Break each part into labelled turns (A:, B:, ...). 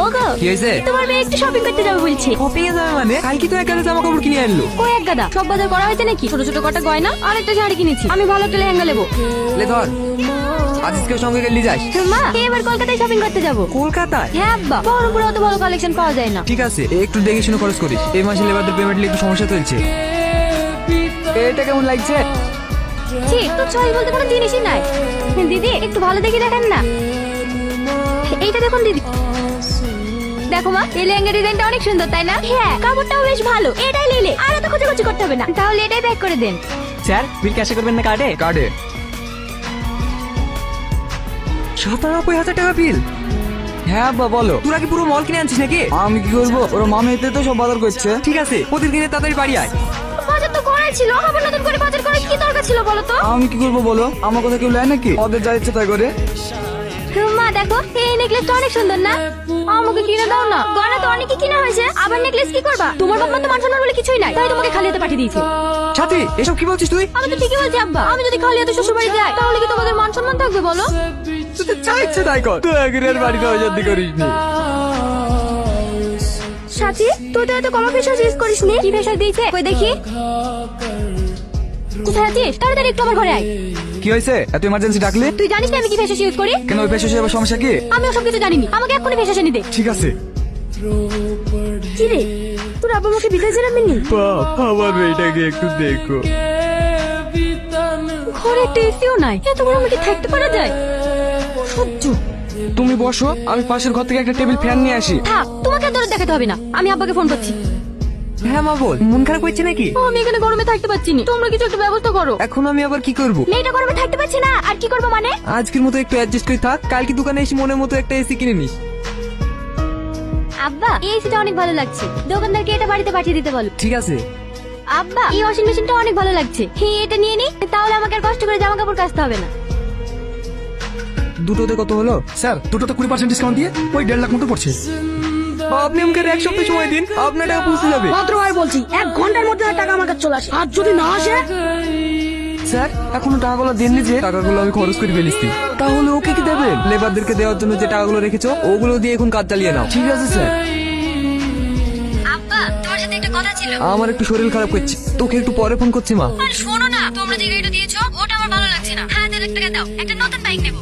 A: ওগো
B: কি হয়েছে?
A: তোমার মেয়ে একটু শপিং করতে যাবে বলছি।
B: শপিং এ যাবে মানে? কালকে তো এক গাদা জামা কাপড় কিনে আনলো।
A: কই এক গাদা? সব বাজার করা হয়েছে নাকি? ছোট ছোট কটা গয়না আর একটা শাড়ি কিনেছি। আমি ভালো একটা লেহেঙ্গা নেবো।
B: লে ধর, আজিজকে সঙ্গে গেলি যাস।
A: মা এবার কলকাতায় শপিং করতে যাবো।
B: কলকাতায়?
A: হ্যাঁ আব্বা, বহরমপুরে অত ভালো কালেকশন পাওয়া যায় না।
B: ঠিক আছে, একটু দেখে শুনে খরচ করিস। এই মাসে লেবারদের পেমেন্টে একটু সমস্যা চলছে। এটা কেমন লাগছে?
A: জি, তো চয়েস বলতে কোনো জিনিসই নাই। দিদি একটু ভালো দেখে দেখেন না। এইটা দেখুন দিদি। দেখো মা, এই লেহেঙ্গা ডিজাইনটা অনেক সুন্দর তাই না? হ্যাঁ, কাপড়টাও বেশ ভালো। এটাই নিলে আর এত খোঁজাখুঁজি করতে হবে না। তাহলে এটাই প্যাক করে দেন।
C: স্যার বিল ক্যাশে করবেন না কার্ডে?
B: কার্ডে 97,000 টাকা বিল? হ্যাঁ আব্বা বলো, তোরা কি পুরো মল কিনে আনছিস নাকি?
C: আমি কি করবো, ওরা মামিতে তো সব বাজার করছে।
B: ঠিক আছে, ওদের কিনে তাড়াতাড়ি বাড়ি আয়।
A: বাজার তো করাই ছিল, আবার নতুন করে বাজার করার কি দরকার ছিল বলো তো?
C: আমি কি করবো বলো, আমার কথা কেউ নেয় নাকি? ওদের যা ইচ্ছে তাই করে।
A: মা দেখো, এই নেকলেসটা অনেক সুন্দর না? আমাকে কিনে দাও না। গয়না তো অনেকই কিনা হয়েছে, আবার নেকলেস কি করবা? তোমার বাবা তো মান সম্মান বলে কিছুই নাই, তাই তোমাকে খালি হাতে পাঠিয়ে দিয়েছে।
B: সাথী, এসব কি বলছিস তুই?
A: আমি তো ঠিকই বলছি আব্বা। আমি যদি খালি হাতে শ্বশুর বাড়ি যাই তাহলে কি তোমাদের মান সম্মান থাকবে বলো?
B: তোদের যা ইচ্ছে তাই কর, তুই আগের বাড়িতে অজান্তি করিস নি।
A: সাথী, তুই তো এত কম ফেসাস ইউজ করিস নি। কি ফেসাস দিয়েছে কই দেখি। কোথায় আছিস? তাড়াতাড়ি একটু আমার ঘরে আয়।
B: কি হয়েছে? এত ইমার্জেন্সি ডাকলে?
A: তুই জানিস না আমি কি ফেসাস ইউজ করি?
B: কেন, ওই পেশে এবার সমস্যা কি?
A: আমি ওসব কিছু জানিনি, আমাকে এক্ষুনি ফেসাস এনে দে।
B: ঠিক আছে।
A: কি রে, তোর আব্বা আমাকে বিদায় জানাবেনি?
B: আমার মেয়েটাকে একটু দেখো।
A: ঘরে একটা এসিও নাই, এত বড় মেয়েকে থাকতে পারা যায়? সহ্য।
B: তুমি বসো, আমি পাশের ঘর থেকে একটা টেবিল ফ্যান নিয়ে আসি।
A: থাক, তোমাকে আর দরদ দেখাতে হবে না। আমি আব্বাকে ফোন করছি।
B: হ্যাঁ মা বল, মন খারাপ হচ্ছে নাকি?
A: আমি এখানে গরমে থাকতে পারছি না, তোমরা কিছু একটা ব্যবস্থা করো।
B: এখন আমি আবার কি করব?
A: মেয়েটা গরমে থাকতে পারছি না, আর কি করবো মানে?
B: আজকের মতো একটু অ্যাডজাস্ট করে থাক, কালকে দোকানে এসে মনের মতো একটা এসি কিনে নিস।
A: আব্বা, এই এসিটা অনেক ভালো লাগছে, দোকানদারকে এটা বাড়িতে পাঠিয়ে দিতে বলো।
B: ঠিক আছে।
A: আব্বা, এই ওয়াশিং মেশিনটা অনেক ভালো লাগছে, এটা নিয়ে নি, তাহলে আমাকে আর কষ্ট করে জামা কাপড় কাচতে হবে না।
B: দুটোতে কত হলো?
D: স্যার দুটোতে 20% ডিসকাউন্ট দিয়ে ওই 1.5 লাখ মতো পড়ছে।
B: আপনি আমাকে আর এক সপ্তাহ সময় দিন, আপনার টাকা পৌঁছে যাবে।
E: মাত্র আর বলছি 1 ঘন্টার মধ্যে টাকা আমার কাছে চলে আসে, আর যদি না আসে?
B: স্যার এখনো টাকাগুলো দেননি যে? টাকাগুলো আমি খরচ করে ফেলেছি। তাহলে ওকে কি দেবেন? লেবারদেরকে দেওয়ার জন্য যে টাকাগুলো রেখেছো ওগুলো দিয়ে এখন কাজ চালিয়ে নাও। ঠিক আছে স্যার।
A: আব্বা, তোমার সাথে একটা কথা ছিল।
B: আমার একটু শরীর খারাপ করছে, তোকে একটু পরে ফোন করছি মা।
A: আর শোনো না, তোমরা যে গাড়িটা দিয়েছো ওটা আমার ভালো লাগছে না। 1000 টাকা দাও, একটা নতুন বাইক নেব।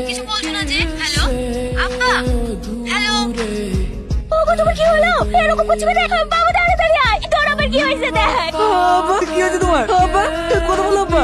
A: কিছু বলছো না যে? হ্যালো আব্বা, হ্যালো। ওগো তোমার কি হলো? এরকম করছো কেন? বাবা তাড়াতাড়ি আয়, তোর আবার কি হয়েছে দেখ।
B: আব্বা কি হয়েছে তোমার? আব্বা কথা বলো আব্বা।